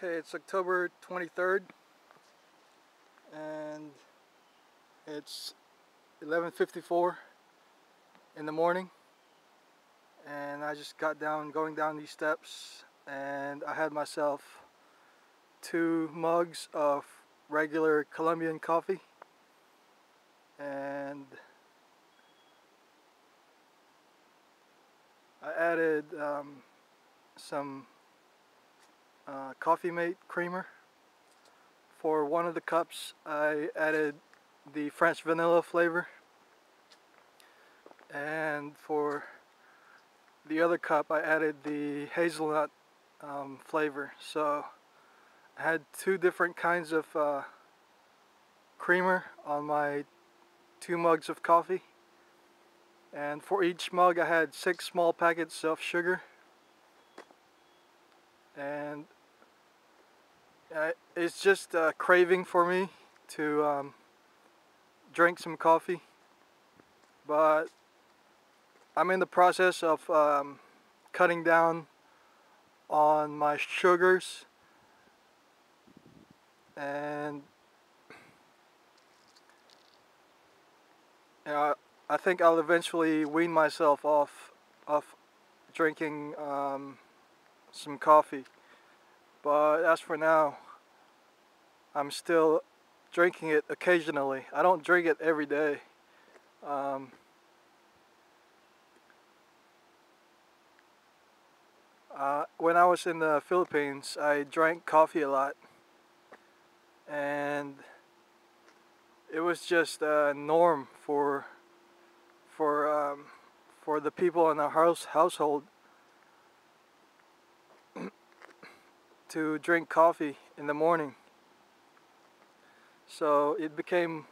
Okay, it's October 23rd and it's 11:54 in the morning, and I just got going down these steps, and I had myself 2 mugs of regular Colombian coffee, and I added some Coffee Mate creamer. For one of the cups I added the French vanilla flavor, and for the other cup I added the hazelnut flavor. So I had 2 different kinds of creamer on my 2 mugs of coffee, and for each mug I had 6 small packets of sugar, and it's just a craving for me to drink some coffee, but I'm in the process of cutting down on my sugars, and I think I'll eventually wean myself off drinking some coffee. But as for now, I'm still drinking it occasionally. I don't drink it every day. When I was in the Philippines, I drank coffee a lot, and it was just a norm for the people in our household to drink coffee in the morning. So it became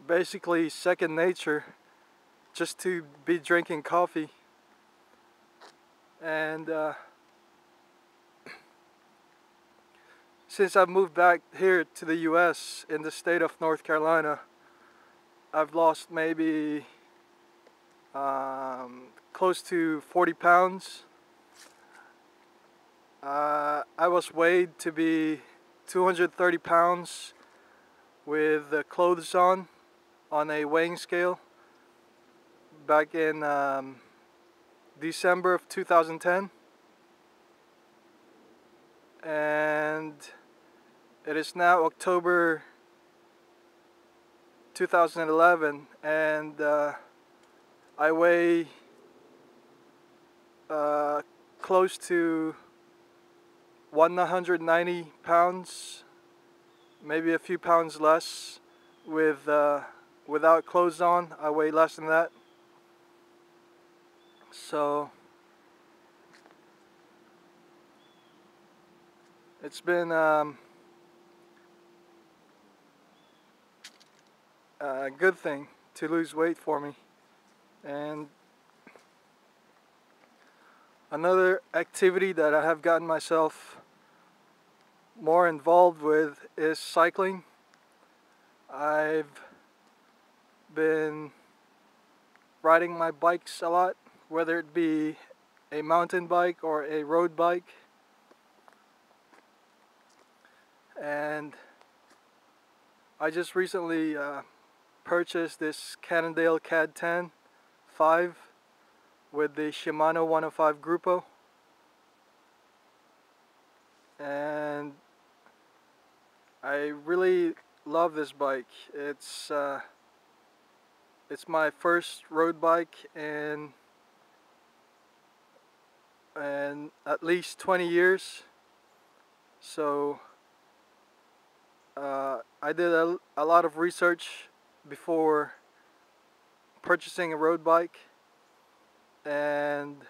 basically second nature just to be drinking coffee. And since I've moved back here to the US in the state of North Carolina, I've lost maybe close to 40 pounds. I was weighed to be 230 pounds with the clothes on a weighing scale back in December of 2010, and it is now October 2011, and I weigh close to 190 pounds, maybe a few pounds less. Without clothes on, I weigh less than that. So it's been a good thing to lose weight for me. And another activity that I have gotten myself more involved with is cycling. I've been riding my bikes a lot, whether it be a mountain bike or a road bike. And I just recently purchased this Cannondale CAD 10 5 with the Shimano 105 Gruppo, and I really love this bike. It's my first road bike in at least 20 years. So I did a lot of research before purchasing a road bike, and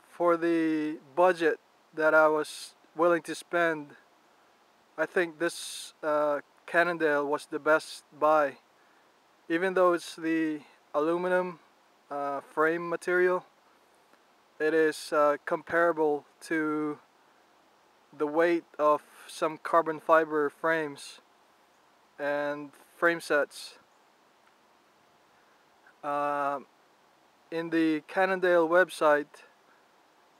for the budget that I was willing to spend, I think this Cannondale was the best buy. Even though it's the aluminum frame material, it is comparable to the weight of some carbon fiber frames and frame sets. In the Cannondale website,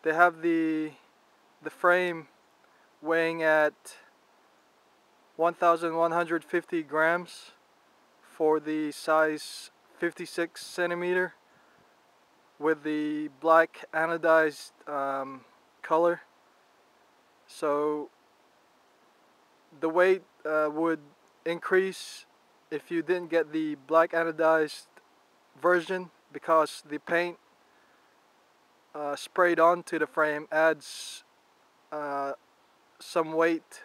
they have the the frame weighing at 1,150 grams for the size 56 centimeter with the black anodized color. So the weight would increase if you didn't get the black anodized version, because the paint sprayed onto the frame adds some weight,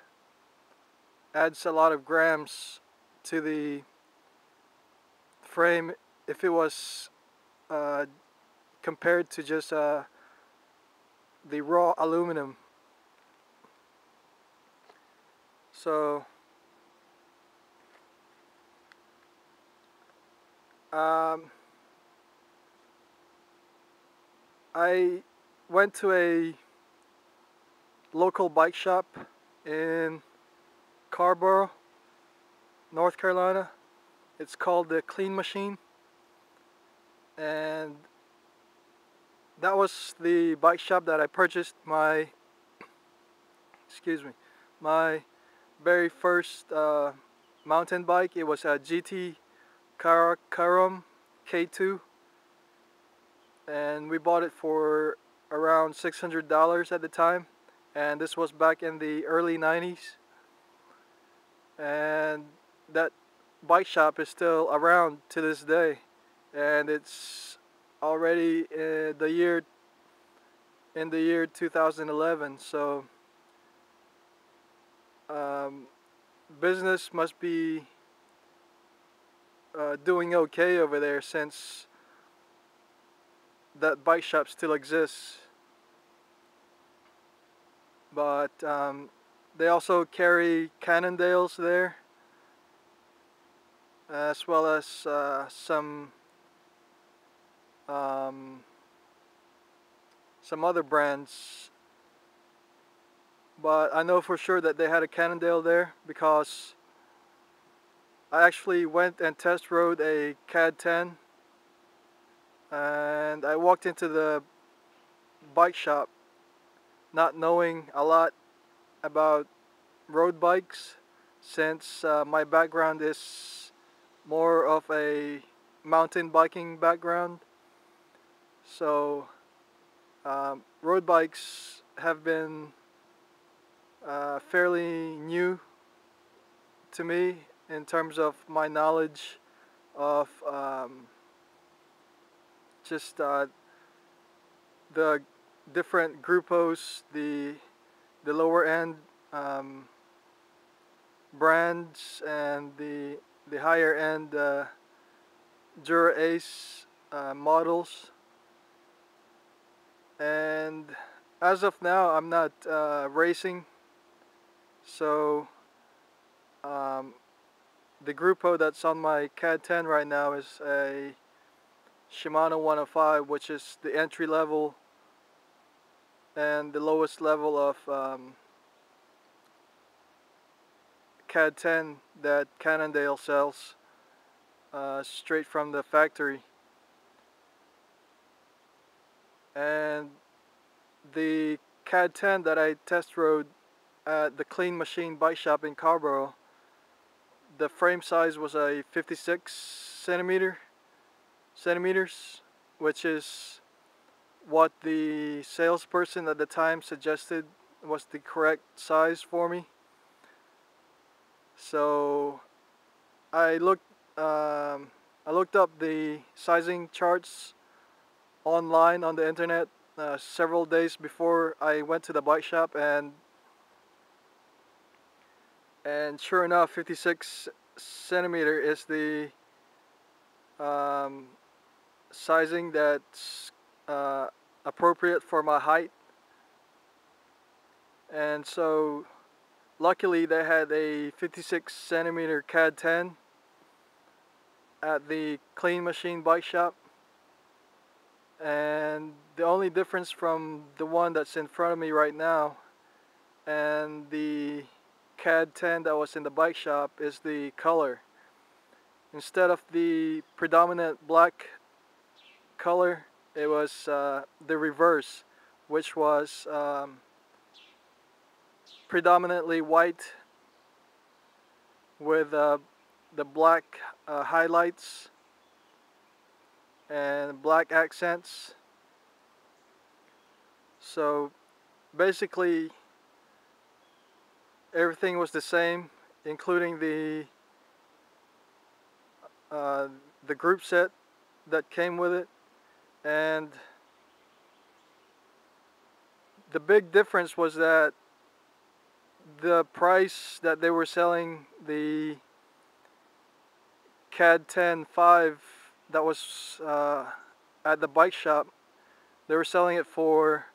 adds a lot of grams to the frame if it was compared to just the raw aluminum. So I went to a local bike shop in Carborough, North Carolina. It's called the Clean Machine, and that was the bike shop that I purchased my my very first mountain bike. It was a GT Karum K2, and we bought it for around $600 at the time, and this was back in the early 90s. And that bike shop is still around to this day, and it's already in the year 2011. So business must be doing okay over there, since that bike shop still exists. But they also carry Cannondales there, as well as some other brands. But I know for sure that they had a Cannondale there because I actually went and test rode a CAD 10, and I walked into the bike shop not knowing a lot about road bikes, since my background is more of a mountain biking background. So road bikes have been fairly new to me in terms of my knowledge of just the different grupos, the lower end brands, and the higher end Dura Ace models. And as of now, I'm not racing, so the Grupo that's on my CAD 10 right now is a Shimano 105, which is the entry level and the lowest level of CAD 10 that Cannondale sells straight from the factory. And the CAD 10 that I test rode at the Clean Machine bike shop in Carborough, the frame size was a 56 centimeters, which is what the salesperson at the time suggested was the correct size for me. So I looked up the sizing charts online on the internet several days before I went to the bike shop, and sure enough, 56 centimeter is the sizing that's appropriate for my height. And so luckily they had a 56 centimeter CAD 10 at the Clean Machine bike shop, and the only difference from the one that's in front of me right now and the CAD 10 that was in the bike shop is the color. Instead of the predominant black color, it was the reverse, which was predominantly white with the black highlights and black accents. So basically everything was the same, including the group set that came with it. And the big difference was that the price that they were selling the CAD 10.5 that was at the bike shop, they were selling it for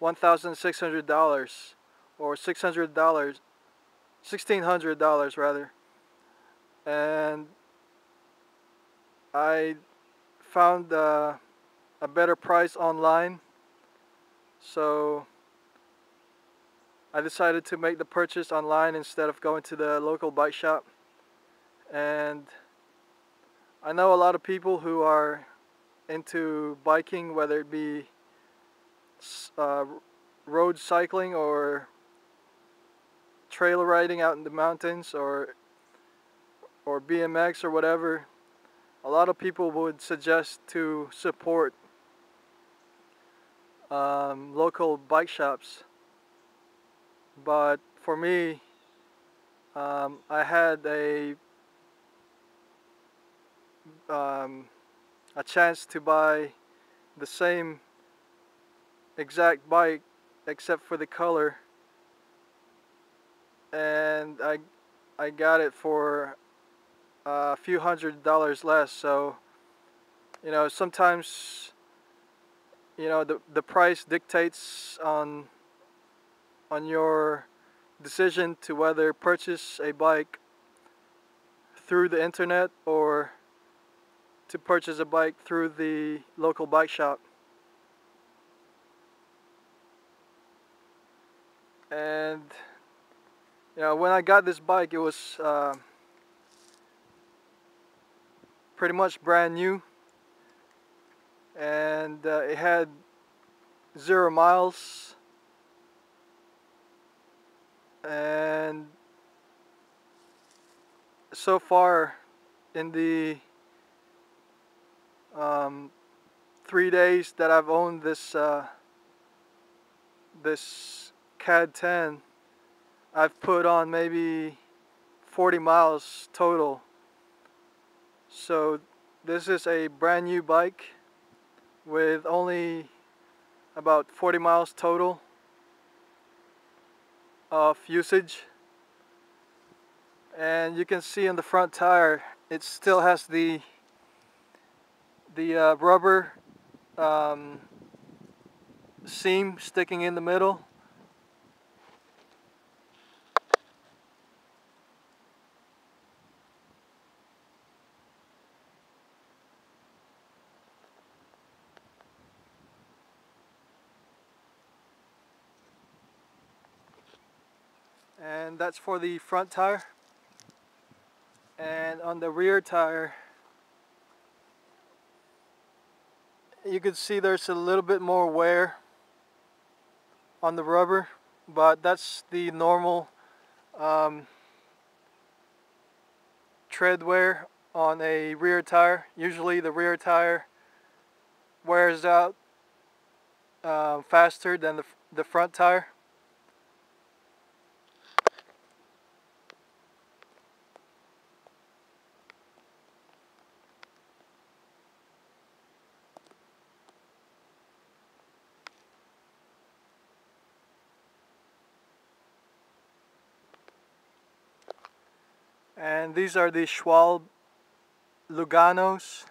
$1,600 or $600, $1,600 rather. And I found a better price online, so I decided to make the purchase online instead of going to the local bike shop. And I know a lot of people who are into biking, whether it be road cycling or trail riding out in the mountains or BMX or whatever. A lot of people would suggest to support local bike shops, but for me, I had a chance to buy the same exact bike except for the color, and I got it for a few $100s less. So you know, sometimes, you know, the price dictates on your decision to whether purchase a bike through the internet or to purchase a bike through the local bike shop. And you know, when I got this bike, it was pretty much brand new, and it had 0 miles, and so far in the 3 days that I've owned this this CAD 10, I've put on maybe 40 miles total. So this is a brand new bike with only about 40 miles total of usage. And you can see on the front tire, it still has the rubber seam sticking in the middle. And that's for the front tire. And on the rear tire, you can see there's a little bit more wear on the rubber, but that's the normal tread wear on a rear tire. Usually the rear tire wears out faster than the front tire. And these are the Schwalbe Luganos.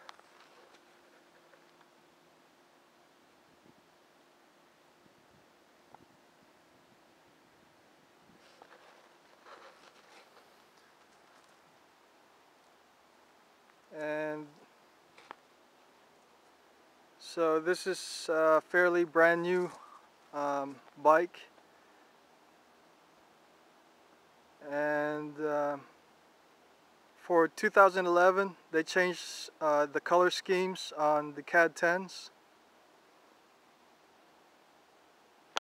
And so this is a fairly brand new bike, and for 2011 they changed the color schemes on the CAD 10s.